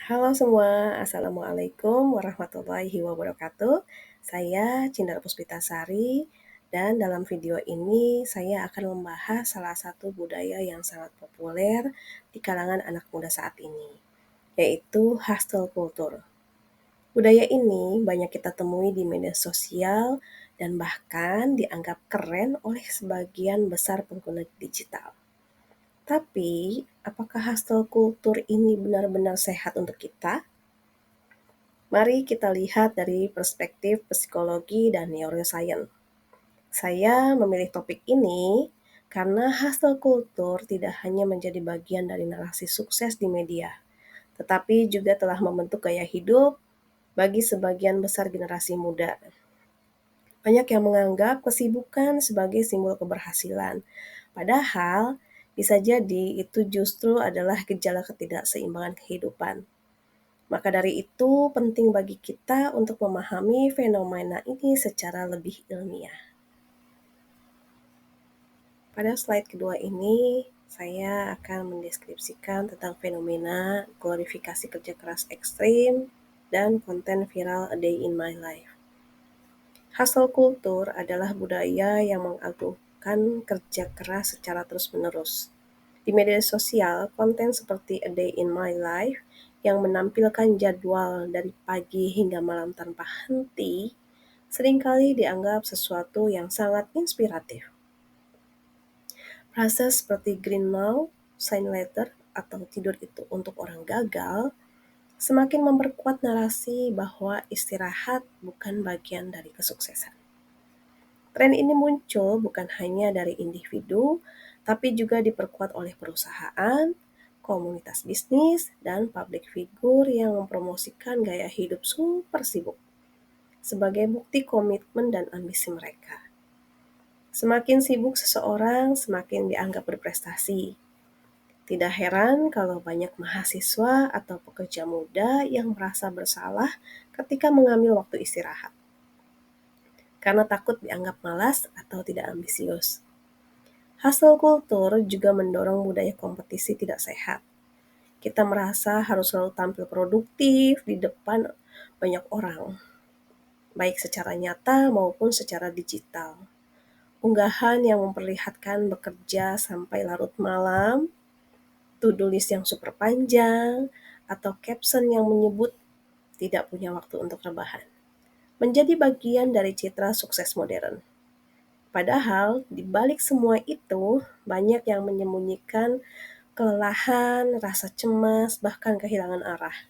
Halo semua, Assalamualaikum warahmatullahi wabarakatuh. Saya Cindar Puspitasari dan dalam video ini saya akan membahas salah satu budaya yang sangat populer di kalangan anak muda saat ini, yaitu hustle culture. Budaya ini banyak kita temui di media sosial dan bahkan dianggap keren oleh sebagian besar pengguna digital. Tapi, apakah hustle culture ini benar-benar sehat untuk kita? Mari kita lihat dari perspektif psikologi dan neuroscience. Saya memilih topik ini karena hustle culture tidak hanya menjadi bagian dari narasi sukses di media, tetapi juga telah membentuk gaya hidup bagi sebagian besar generasi muda. Banyak yang menganggap kesibukan sebagai simbol keberhasilan, padahal bisa jadi itu justru adalah gejala ketidakseimbangan kehidupan. Maka dari itu, penting bagi kita untuk memahami fenomena ini secara lebih ilmiah. Pada slide kedua ini, saya akan mendeskripsikan tentang fenomena glorifikasi kerja keras ekstrim dan konten viral A Day in My Life. Hustle culture adalah budaya yang mengagungkan kerja keras secara terus-menerus. Di media sosial, konten seperti A Day in My Life yang menampilkan jadwal dari pagi hingga malam tanpa henti seringkali dianggap sesuatu yang sangat inspiratif. Frasa seperti green now, sign later, atau tidur itu untuk orang gagal semakin memperkuat narasi bahwa istirahat bukan bagian dari kesuksesan. Tren ini muncul bukan hanya dari individu, tapi juga diperkuat oleh perusahaan, komunitas bisnis, dan publik figur yang mempromosikan gaya hidup super sibuk sebagai bukti komitmen dan ambisi mereka. Semakin sibuk seseorang, semakin dianggap berprestasi. Tidak heran kalau banyak mahasiswa atau pekerja muda yang merasa bersalah ketika mengambil waktu istirahat, karena takut dianggap malas atau tidak ambisius. Hustle culture juga mendorong budaya kompetisi tidak sehat. Kita merasa harus selalu tampil produktif di depan banyak orang, baik secara nyata maupun secara digital. Unggahan yang memperlihatkan bekerja sampai larut malam, to-do list yang super panjang, atau caption yang menyebut tidak punya waktu untuk rebahan, menjadi bagian dari citra sukses modern. Padahal, di balik semua itu, banyak yang menyembunyikan kelelahan, rasa cemas, bahkan kehilangan arah.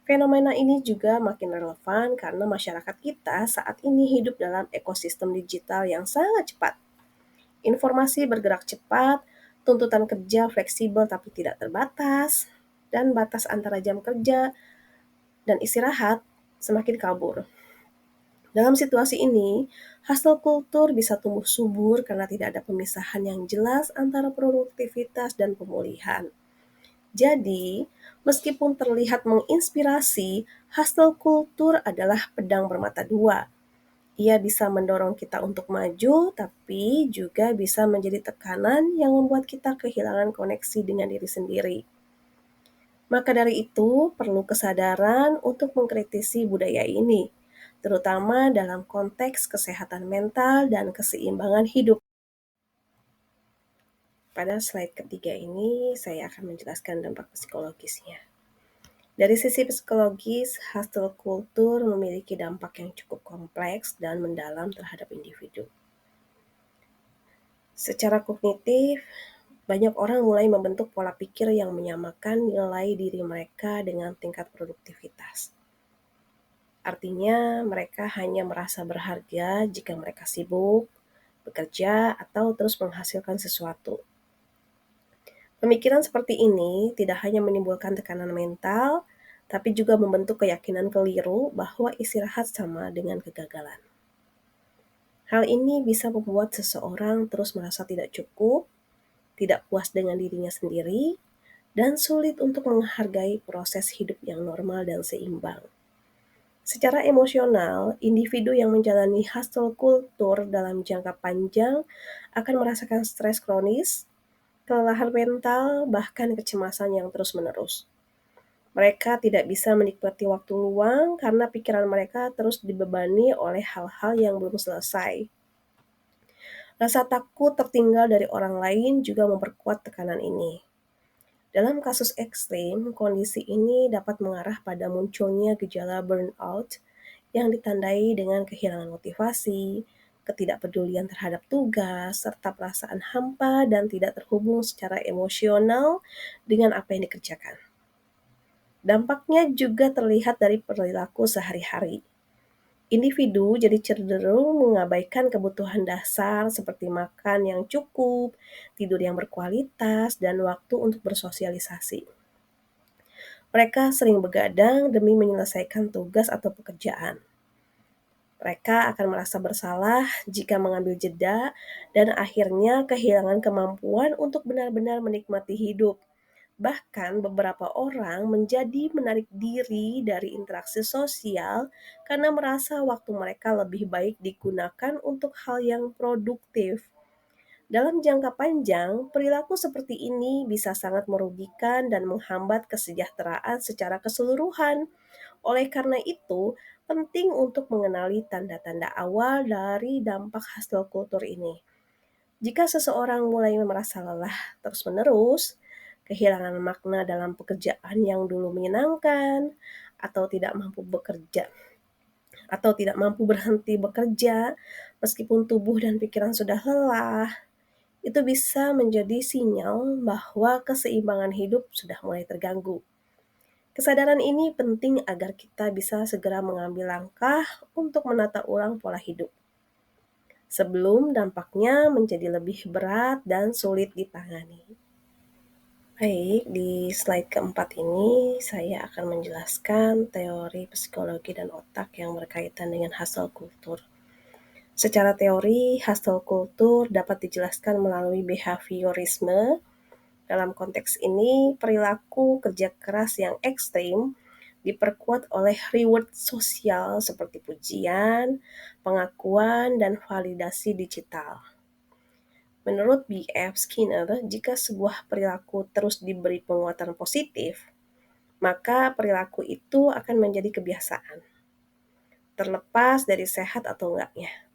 Fenomena ini juga makin relevan karena masyarakat kita saat ini hidup dalam ekosistem digital yang sangat cepat. Informasi bergerak cepat, tuntutan kerja fleksibel tapi tidak terbatas, dan batas antara jam kerja dan istirahat semakin kabur. Dalam situasi ini, hustle culture bisa tumbuh subur karena tidak ada pemisahan yang jelas antara produktivitas dan pemulihan. Jadi, meskipun terlihat menginspirasi, hustle culture adalah pedang bermata dua. Ia bisa mendorong kita untuk maju, tapi juga bisa menjadi tekanan yang membuat kita kehilangan koneksi dengan diri sendiri. Maka dari itu, perlu kesadaran untuk mengkritisi budaya ini, terutama dalam konteks kesehatan mental dan keseimbangan hidup. Pada slide ketiga ini, saya akan menjelaskan dampak psikologisnya. Dari sisi psikologis, hustle culture memiliki dampak yang cukup kompleks dan mendalam terhadap individu. Secara kognitif, banyak orang mulai membentuk pola pikir yang menyamakan nilai diri mereka dengan tingkat produktivitas. Artinya, mereka hanya merasa berharga jika mereka sibuk, bekerja, atau terus menghasilkan sesuatu. Pemikiran seperti ini tidak hanya menimbulkan tekanan mental, tapi juga membentuk keyakinan keliru bahwa istirahat sama dengan kegagalan. Hal ini bisa membuat seseorang terus merasa tidak cukup, tidak puas dengan dirinya sendiri, dan sulit untuk menghargai proses hidup yang normal dan seimbang. Secara emosional, individu yang menjalani hustle culture dalam jangka panjang akan merasakan stres kronis, kelelahan mental, bahkan kecemasan yang terus-menerus. Mereka tidak bisa menikmati waktu luang karena pikiran mereka terus dibebani oleh hal-hal yang belum selesai. Rasa takut tertinggal dari orang lain juga memperkuat tekanan ini. Dalam kasus ekstrim, kondisi ini dapat mengarah pada munculnya gejala burnout yang ditandai dengan kehilangan motivasi, ketidakpedulian terhadap tugas, serta perasaan hampa dan tidak terhubung secara emosional dengan apa yang dikerjakan. Dampaknya juga terlihat dari perilaku sehari-hari. Individu jadi cenderung mengabaikan kebutuhan dasar seperti makan yang cukup, tidur yang berkualitas, dan waktu untuk bersosialisasi. Mereka sering begadang demi menyelesaikan tugas atau pekerjaan. Mereka akan merasa bersalah jika mengambil jeda dan akhirnya kehilangan kemampuan untuk benar-benar menikmati hidup. Bahkan beberapa orang menjadi menarik diri dari interaksi sosial karena merasa waktu mereka lebih baik digunakan untuk hal yang produktif. Dalam jangka panjang, perilaku seperti ini bisa sangat merugikan dan menghambat kesejahteraan secara keseluruhan. Oleh karena itu, penting untuk mengenali tanda-tanda awal dari dampak hasil kultur ini. Jika seseorang mulai merasa lelah terus-menerus, kehilangan makna dalam pekerjaan yang dulu menyenangkan, atau tidak mampu bekerja, atau tidak mampu berhenti bekerja, meskipun tubuh dan pikiran sudah lelah, itu bisa menjadi sinyal bahwa keseimbangan hidup sudah mulai terganggu. Kesadaran ini penting agar kita bisa segera mengambil langkah untuk menata ulang pola hidup sebelum dampaknya menjadi lebih berat dan sulit ditangani. Baik, di slide keempat ini saya akan menjelaskan teori psikologi dan otak yang berkaitan dengan hasil kultur. Secara teori, hasil kultur dapat dijelaskan melalui behaviorisme. Dalam konteks ini, perilaku kerja keras yang ekstrim diperkuat oleh reward sosial seperti pujian, pengakuan, dan validasi digital. Menurut B.F. Skinner, jika sebuah perilaku terus diberi penguatan positif, maka perilaku itu akan menjadi kebiasaan, terlepas dari sehat atau enggaknya.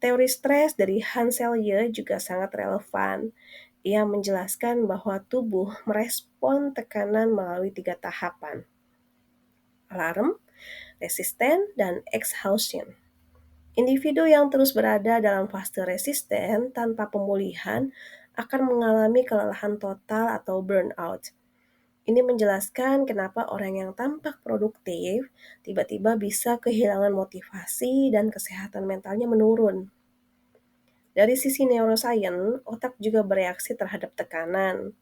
Teori stres dari Hans Selye juga sangat relevan. Ia menjelaskan bahwa tubuh merespon tekanan melalui 3 tahapan: alarm, resisten, dan exhaustion. Individu yang terus berada dalam fase resisten tanpa pemulihan akan mengalami kelelahan total atau burnout. Ini menjelaskan kenapa orang yang tampak produktif tiba-tiba bisa kehilangan motivasi dan kesehatan mentalnya menurun. Dari sisi neuroscience, otak juga bereaksi terhadap tekanan.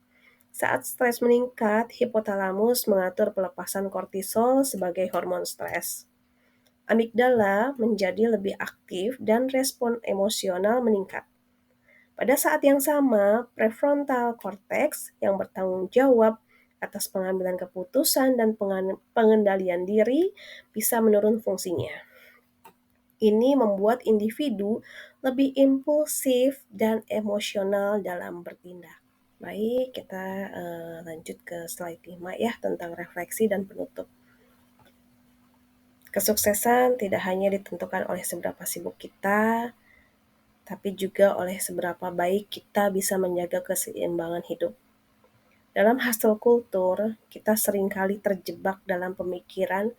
Saat stres meningkat, hipotalamus mengatur pelepasan kortisol sebagai hormon stres. Amigdala menjadi lebih aktif dan respon emosional meningkat. Pada saat yang sama, prefrontal cortex yang bertanggung jawab atas pengambilan keputusan dan pengendalian diri bisa menurun fungsinya. Ini membuat individu lebih impulsif dan emosional dalam bertindak. Baik, kita lanjut ke slide 5 ya, tentang refleksi dan penutup. Kesuksesan tidak hanya ditentukan oleh seberapa sibuk kita, tapi juga oleh seberapa baik kita bisa menjaga keseimbangan hidup. Dalam hasil kultur, kita seringkali terjebak dalam pemikiran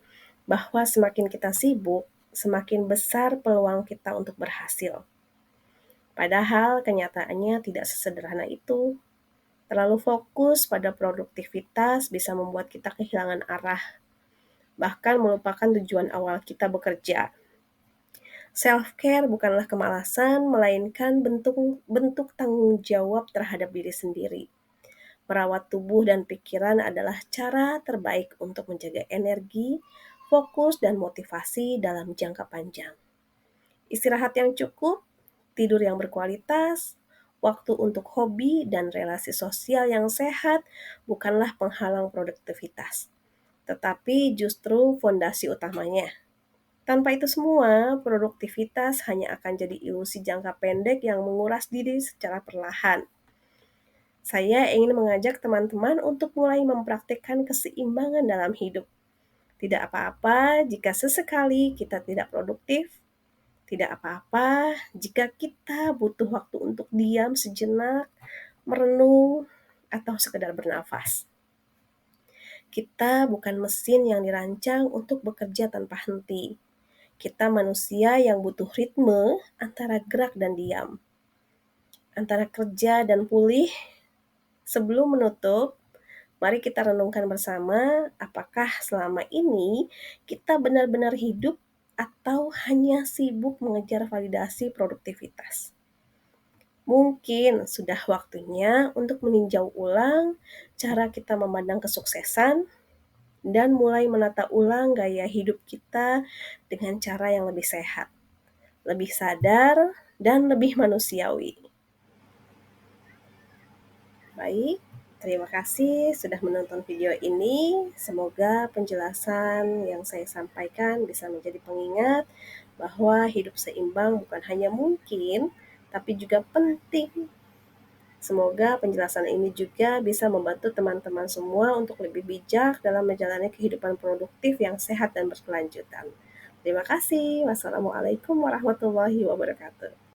bahwa semakin kita sibuk, semakin besar peluang kita untuk berhasil. Padahal kenyataannya tidak sesederhana itu. Terlalu fokus pada produktivitas bisa membuat kita kehilangan arah, bahkan melupakan tujuan awal kita bekerja. Self-care bukanlah kemalasan, melainkan bentuk tanggung jawab terhadap diri sendiri. Merawat tubuh dan pikiran adalah cara terbaik untuk menjaga energi, fokus, dan motivasi dalam jangka panjang. Istirahat yang cukup, tidur yang berkualitas, waktu untuk hobi, dan relasi sosial yang sehat bukanlah penghalang produktivitas, tetapi justru fondasi utamanya. Tanpa itu semua, produktivitas hanya akan jadi ilusi jangka pendek yang menguras diri secara perlahan. Saya ingin mengajak teman-teman untuk mulai mempraktikkan keseimbangan dalam hidup. Tidak apa-apa jika sesekali kita tidak produktif, tidak apa-apa jika kita butuh waktu untuk diam sejenak, merenung, atau sekedar bernafas. Kita bukan mesin yang dirancang untuk bekerja tanpa henti. Kita manusia yang butuh ritme antara gerak dan diam, antara kerja dan pulih. Sebelum menutup, mari kita renungkan bersama apakah selama ini kita benar-benar hidup atau hanya sibuk mengejar validasi produktivitas. Mungkin sudah waktunya untuk meninjau ulang cara kita memandang kesuksesan dan mulai menata ulang gaya hidup kita dengan cara yang lebih sehat, lebih sadar, dan lebih manusiawi. Baik, terima kasih sudah menonton video ini. Semoga penjelasan yang saya sampaikan bisa menjadi pengingat bahwa hidup seimbang bukan hanya mungkin, tapi juga penting. Semoga penjelasan ini juga bisa membantu teman-teman semua untuk lebih bijak dalam menjalani kehidupan produktif yang sehat dan berkelanjutan. Terima kasih. Wassalamualaikum warahmatullahi wabarakatuh.